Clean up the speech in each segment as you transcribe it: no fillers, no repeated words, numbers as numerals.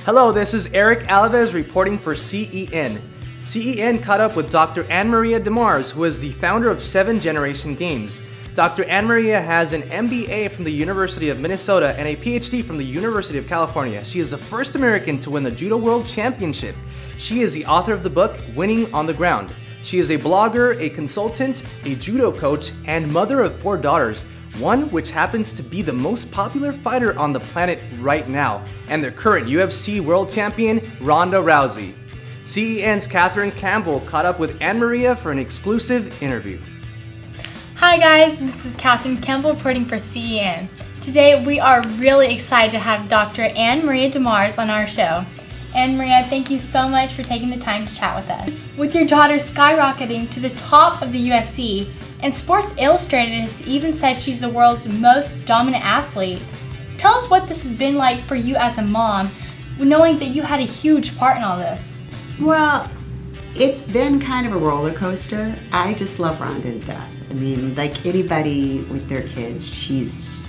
Hello, this is Eric Alves reporting for CEN. CEN caught up with Dr. AnnMaria De Mars, who is the founder of 7 Generation Games. Dr. AnnMaria has an MBA from the University of Minnesota and a PhD from the University of California. She is the first American to win the Judo World Championship. She is the author of the book, Winning on the Ground. She is a blogger, a consultant, a judo coach, and mother of 4 daughters, one which happens to be the most popular fighter on the planet right now, and the current UFC World Champion, Ronda Rousey. CEN's Catherine Campbell caught up with AnnMaria for an exclusive interview. Hi guys, this is Catherine Campbell reporting for CEN. Today we are really excited to have Dr. AnnMaria De Mars on our show. AnnMaria, thank you so much for taking the time to chat with us. With your daughter skyrocketing to the top of the UFC, and Sports Illustrated has even said she's the world's most dominant athlete, tell us what this has been like for you as a mom, knowing that you had a huge part in all this. Well, it's been kind of a roller coaster. I just love Ronda to death. I mean, like anybody with their kids, she's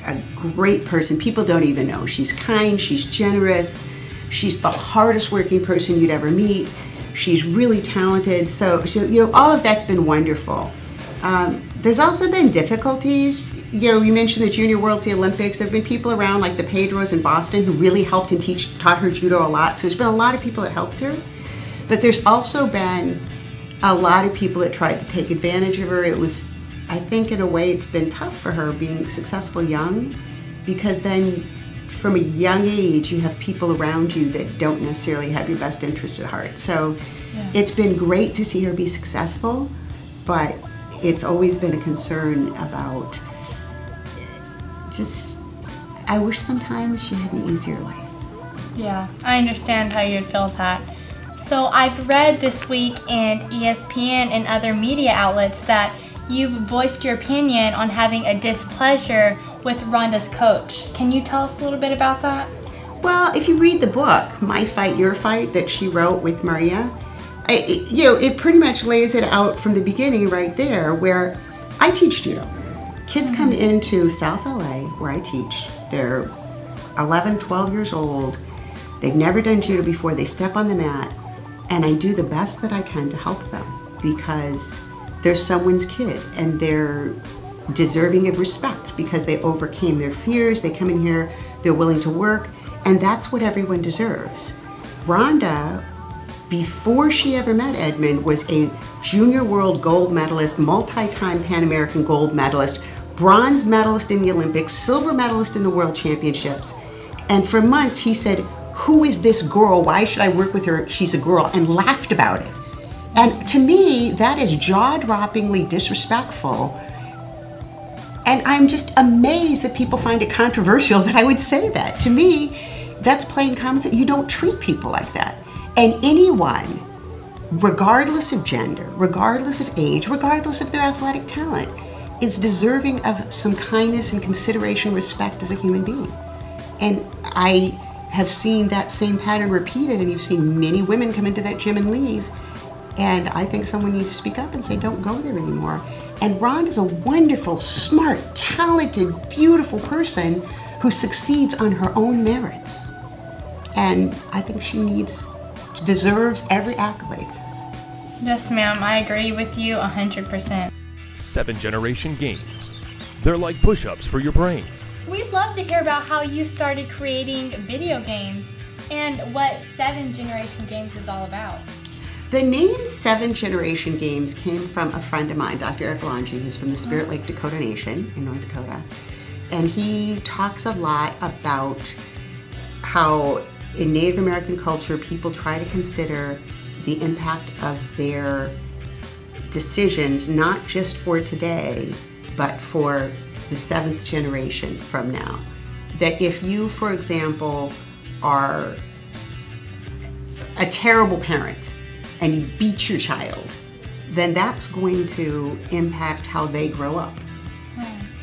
a great person. People don't even know. She's kind, she's generous, she's the hardest working person you'd ever meet. She's really talented, so you know, all of that's been wonderful. There's also been difficulties. You know, you mentioned the Junior Worlds, the Olympics. There have been people around like the Pedros in Boston who really helped and taught her judo a lot. So there's been a lot of people that helped her. But there's also been a lot of people that tried to take advantage of her. It was, I think in a way, it's been tough for her being successful young, because then from a young age, you have people around you that don't necessarily have your best interest at heart. So yeah. It's been great to see her be successful, but it's always been a concern about just, I wish sometimes she had an easier life. Yeah, I understand how you'd feel that. So I've read this week in ESPN and other media outlets that you've voiced your opinion on having a displeasure with Ronda's coach. Can you tell us a little bit about that? Well, if you read the book, My Fight, Your Fight, that she wrote with Maria, it pretty much lays it out from the beginning right there, where I teach judo. Kids come into South LA where I teach. They're 11, 12 years old. They've never done judo before. They step on the mat, and I do the best that I can to help them, because they're someone's kid and they're deserving of respect because they overcame their fears. They come in here, they're willing to work, and that's what everyone deserves. Ronda, before she ever met Edmund, was a junior world gold medalist, multi-time Pan American gold medalist, bronze medalist in the Olympics, silver medalist in the World Championships. And for months he said, "Who is this girl? Why should I work with her? She's a girl," and laughed about it. And to me, that is jaw-droppingly disrespectful. And I'm just amazed that people find it controversial that I would say that. To me, that's plain common sense. You don't treat people like that. And anyone, regardless of gender, regardless of age, regardless of their athletic talent, is deserving of some kindness and consideration, respect as a human being. And I have seen that same pattern repeated, and you've seen many women come into that gym and leave. And I think someone needs to speak up and say, don't go there anymore. And Ron is a wonderful, smart, talented, beautiful person who succeeds on her own merits. And I think she deserves every accolade. Yes, ma'am, I agree with you 100%. 7 Generation Games. They're like push-ups for your brain. We'd love to hear about how you started creating video games and what 7 Generation Games is all about. The name 7 Generation Games came from a friend of mine, Dr. Eric Lange, who's from the Spirit Lake Dakota Nation in North Dakota. And he talks a lot about how in Native American culture, people try to consider the impact of their decisions, not just for today, but for the 7th generation from now. That if you, for example, are a terrible parent and you beat your child, then that's going to impact how they grow up.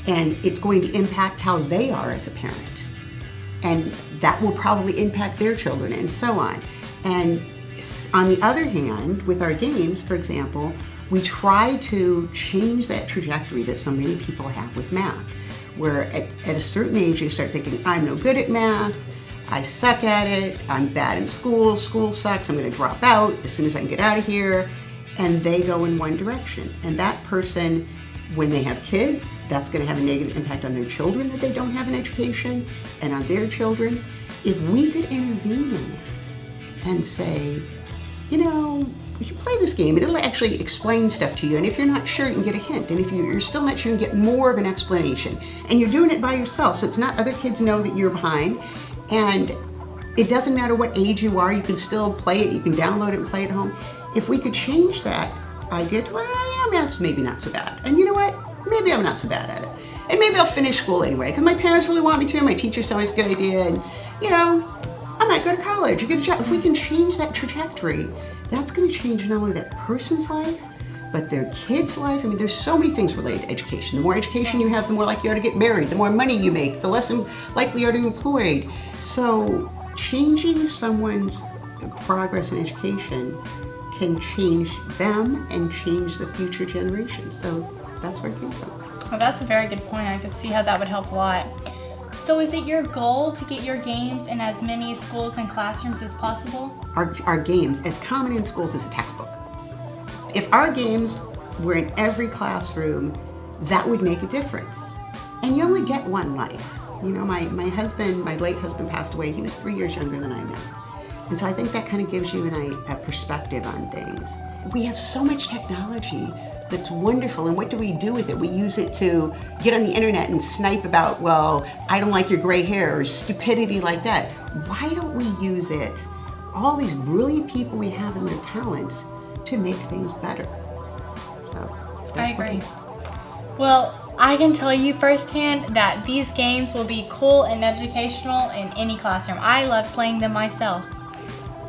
And it's going to impact how they are as a parent. And that will probably impact their children and so on. And on the other hand, with our games, for example, we try to change that trajectory that so many people have with math, where at a certain age you start thinking, I'm no good at math, I suck at it, I'm bad in school, school sucks, I'm going to drop out as soon as I can get out of here. And they go in one direction. And that person, when they have kids, that's going to have a negative impact on their children that they don't have an education, and on their children. If we could intervene in it and say, you know, you can play this game and it'll actually explain stuff to you, and if you're not sure, you can get a hint, and if you're still not sure, you can get more of an explanation. And you're doing it by yourself, so it's not other kids know that you're behind, and it doesn't matter what age you are, you can still play it, you can download it and play it at home. If we could change that idea to, well, you know, that's maybe not so bad, and you know what, maybe I'm not so bad at it, and maybe I'll finish school anyway, because my parents really want me to, and my teachers tell me it's a good idea, and you know, I might go to college or get a job. If we can change that trajectory, that's going to change not only that person's life, but their kid's life. I mean, there's so many things related to education. The more education you have, the more likely you are to get married. The more money you make, the less likely you are to be employed. So changing someone's progress in education can change them and change the future generation. So that's where it came from. Well, that's a very good point. I could see how that would help a lot. So is it your goal to get your games in as many schools and classrooms as possible? Our games, as common in schools as a textbook. If our games were in every classroom, that would make a difference. And you only get one life. You know, my late husband passed away. He was 3 years younger than I am now. And so I think that kind of gives you a perspective on things. We have so much technology that's wonderful, and what do we do with it? We use it to get on the internet and snipe about, well, I don't like your gray hair, or stupidity like that. Why don't we use it, all these brilliant people we have and their talents, to make things better? So I agree. Well, I can tell you firsthand that these games will be cool and educational in any classroom. I love playing them myself.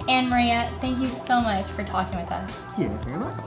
AnnMaria, thank you so much for talking with us. You're very welcome.